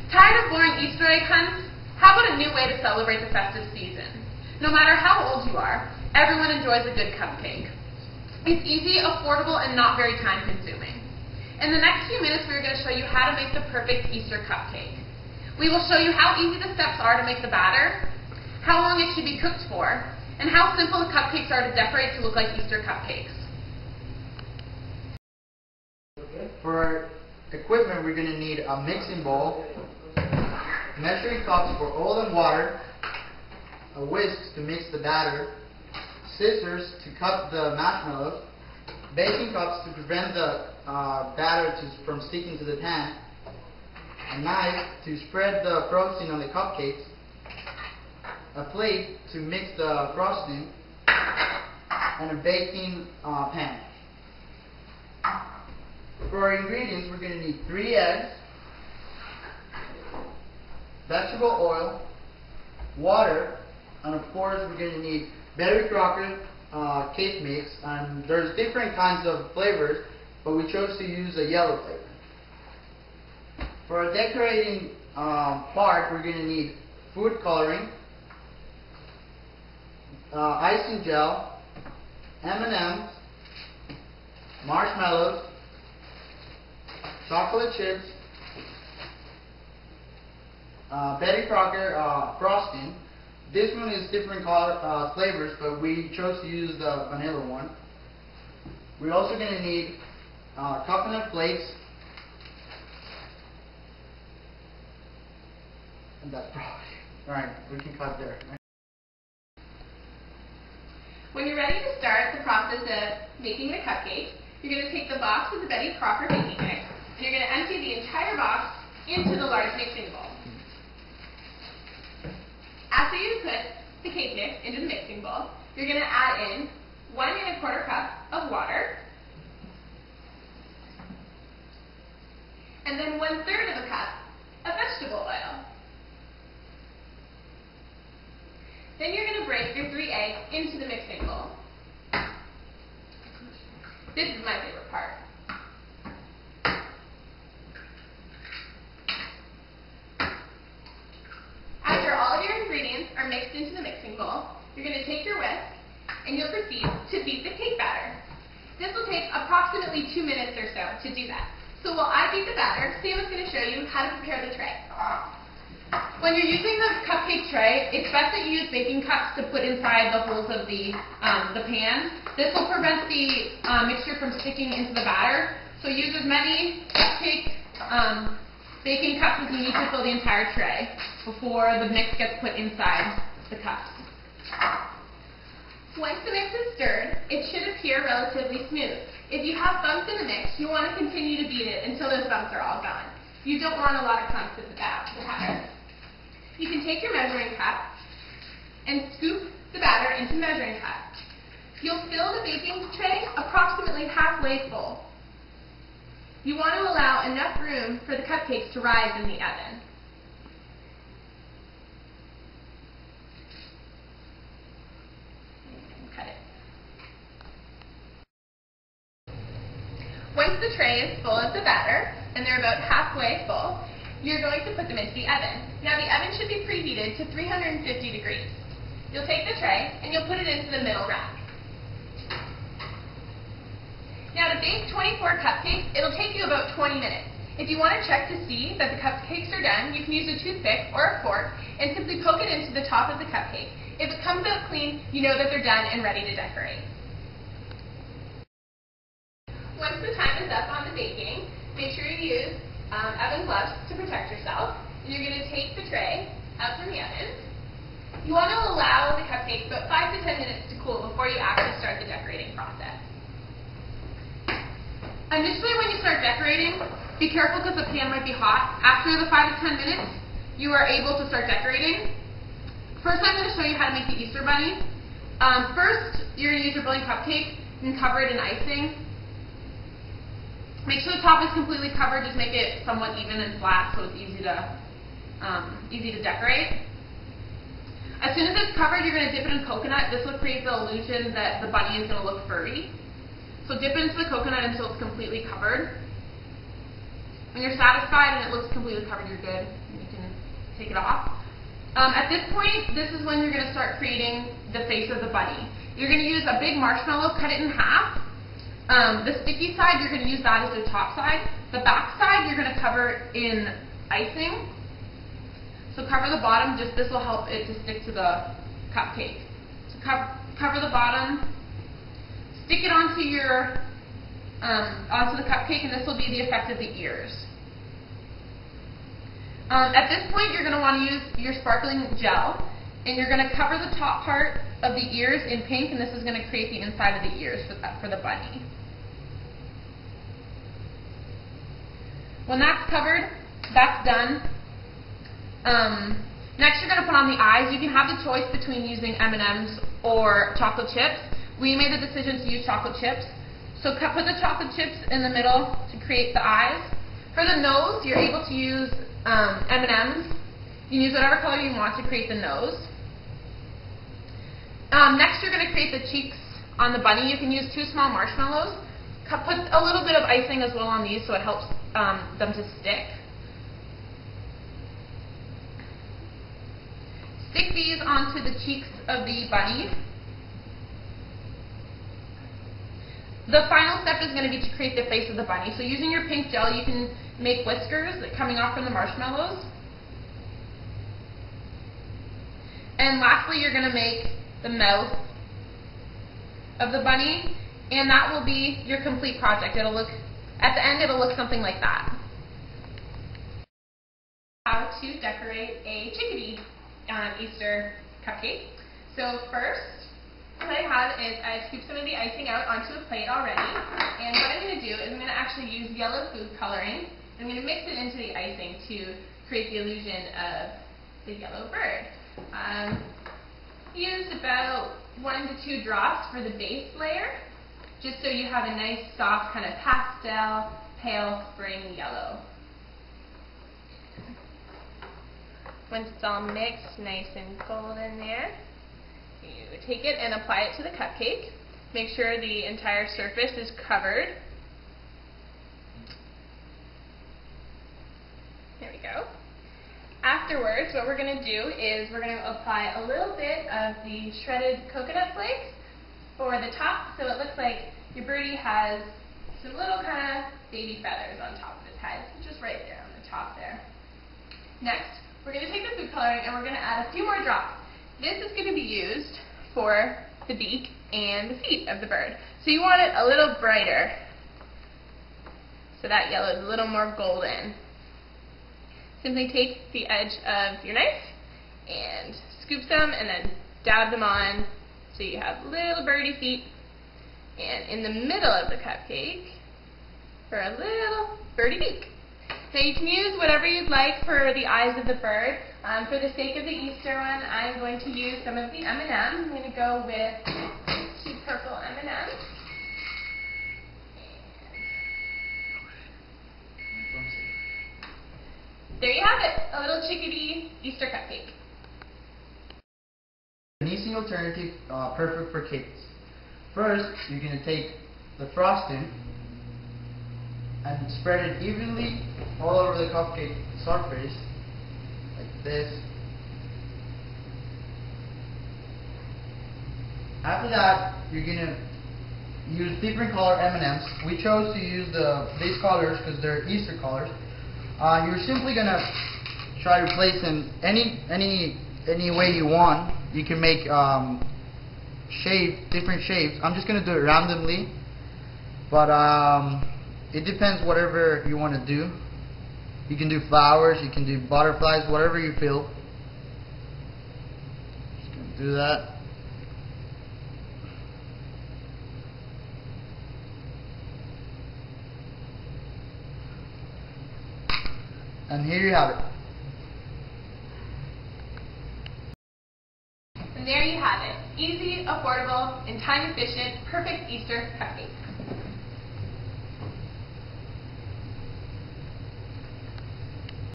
Tired of boring Easter egg hunts? How about a new way to celebrate the festive season? No matter how old you are, everyone enjoys a good cupcake. It's easy, affordable, and not very time-consuming. In the next few minutes, we're going to show you how to make the perfect Easter cupcake. We will show you how easy the steps are to make the batter, how long it should be cooked for, and how simple the cupcakes are to decorate to look like Easter cupcakes. For our equipment, we're going to need a mixing bowl, measuring cups for oil and water, a whisk to mix the batter, scissors to cut the marshmallows, baking cups to prevent the batter from sticking to the pan, a knife to spread the frosting on the cupcakes, a plate to mix the frosting, and a baking pan. For our ingredients, we're going to need 3 eggs, vegetable oil, water, and of course we're going to need Betty Crocker cake mix. And there's different kinds of flavors, but we chose to use a yellow flavor. For our decorating part, we're going to need food coloring, icing gel, M&Ms, marshmallows, chocolate chips, Betty Crocker frosting. This one is different flavors, but we chose to use the vanilla one. We're also going to need coconut flakes, and that's probably alright. We can cut there. When you're ready to start the process of making the cupcake, you're going to take the box with the Betty Crocker baking mix, and you're going to empty the entire box into the large mixing bowl. After you put the cake mix into the mixing bowl, you're going to add in 1 1/4 cup of water, and then 1/3 of a cup of vegetable oil. Then you're going to break your 3 eggs into the mixing bowl. This is my favorite part. After all of your ingredients are mixed into the mixing bowl, you're going to take your whisk and you'll proceed to beat the cake batter. This will take approximately 2 minutes or so to do that. So while I beat the batter, Sam is going to show you how to prepare the tray. When you're using the cupcake tray, it's best that you use baking cups to put inside the holes of the pan. This will prevent the mixture from sticking into the batter. So use as many cupcake baking cups as you need to fill the entire tray before the mix gets put inside the cups. Once the mix is stirred, it should appear relatively smooth. If you have bumps in the mix, you want to continue to beat it until those bumps are all gone. You don't want a lot of clumps in the batter. You can take your measuring cup and scoop the batter into the measuring cup. You'll fill the baking tray approximately halfway full. You want to allow enough room for the cupcakes to rise in the oven. Cut it. Once the tray is full of the batter, and they're about halfway full, you're going to put them into the oven. Now the oven should be preheated to 350 degrees. You'll take the tray and you'll put it into the middle rack. Now to bake 24 cupcakes, it'll take you about 20 minutes. If you want to check to see that the cupcakes are done, you can use a toothpick or a fork and simply poke it into the top of the cupcake. If it comes out clean, you know that they're done and ready to decorate. Once the time is up on the baking, make sure you use oven gloves to protect yourself. And you're going to take the tray out from the oven. You want to allow the cupcakes about 5 to 10 minutes to cool before you actually start the decorating process. Initially, when you start decorating, be careful because the pan might be hot. After the 5 to 10 minutes, you are able to start decorating. First, I'm going to show you how to make the Easter bunny. First, you're going to use your building cupcake and cover it in icing. Make sure the top is completely covered. Just make it somewhat even and flat so it's easy to decorate. As soon as it's covered, you're going to dip it in coconut. This will create the illusion that the bunny is going to look furry. So dip into the coconut until it's completely covered. When you're satisfied and it looks completely covered, you're good. take it off. At this point, this is when you're going to start creating the face of the bunny. You're going to use a big marshmallow, cut it in half. The sticky side, you're going to use that as the top side. The back side, you're going to cover in icing. So cover the bottom, this will help it to stick to the cupcake. So cover the bottom, stick it onto the cupcake, and this will be the effect of the ears. At this point, you're going to want to use your sparkling gel, and you're going to cover the top part of the ears in pink, and this is going to create the inside of the ears for the bunny. When that's covered, that's done. Next, you're going to put on the eyes. You can have the choice between using M&Ms or chocolate chips. We made the decision to use chocolate chips. So put the chocolate chips in the middle to create the eyes. For the nose, you're able to use M&Ms. You can use whatever color you want to create the nose. Next, you're going to create the cheeks on the bunny. You can use 2 small marshmallows. Put a little bit of icing as well on these so it helps them to stick. Stick these onto the cheeks of the bunny. The final step is going to be to create the face of the bunny. So using your pink gel, you can make whiskers coming off from the marshmallows. And lastly, you're going to make the mouth of the bunny, and that will be your complete project. At the end, it'll look something like that. How to decorate a chickadee Easter cupcake. So first, what I have is I've scooped some of the icing out onto a plate already, and what I'm going to do is I'm going to actually use yellow food coloring. I'm going to mix it into the icing to create the illusion of the yellow bird. Used about 1 to 2 drops for the base layer, just so you have a nice soft kind of pastel, pale spring yellow. Once it's all mixed, nice and golden there, you take it and apply it to the cupcake. Make sure the entire surface is covered. There we go. Afterwards, what we're going to do is we're going to apply a little bit of the shredded coconut flakes for the top, so it looks like your birdie has some little kind of baby feathers on top of his head, just right there on the top there. Next, we're going to take the food coloring and we're going to add a few more drops. This is going to be used for the beak and the feet of the bird. So you want it a little brighter, so that yellow is a little more golden. Simply take the edge of your knife and scoop some and then dab them on so you have little birdie feet. And in the middle of the cupcake for a little birdie beak. Now you can use whatever you'd like for the eyes of the bird. For the sake of the Easter one, I'm going to use some of the M&Ms. I'm going to go with 2 purple M&Ms. There you have it, a little chickadee Easter cupcake. An easy alternative, perfect for kids. First, you're going to take the frosting and spread it evenly all over the cupcake surface, like this. After that, you're going to use different color M&Ms. We chose to use these colors because they're Easter colors. You're simply going to try to place them any way you want. You can make different shapes. I'm just going to do it randomly, but it depends whatever you want to do. You can do flowers, you can do butterflies, whatever you feel. Just going to do that. And here you have it. And there you have it. Easy, affordable, and time efficient, perfect Easter cupcake.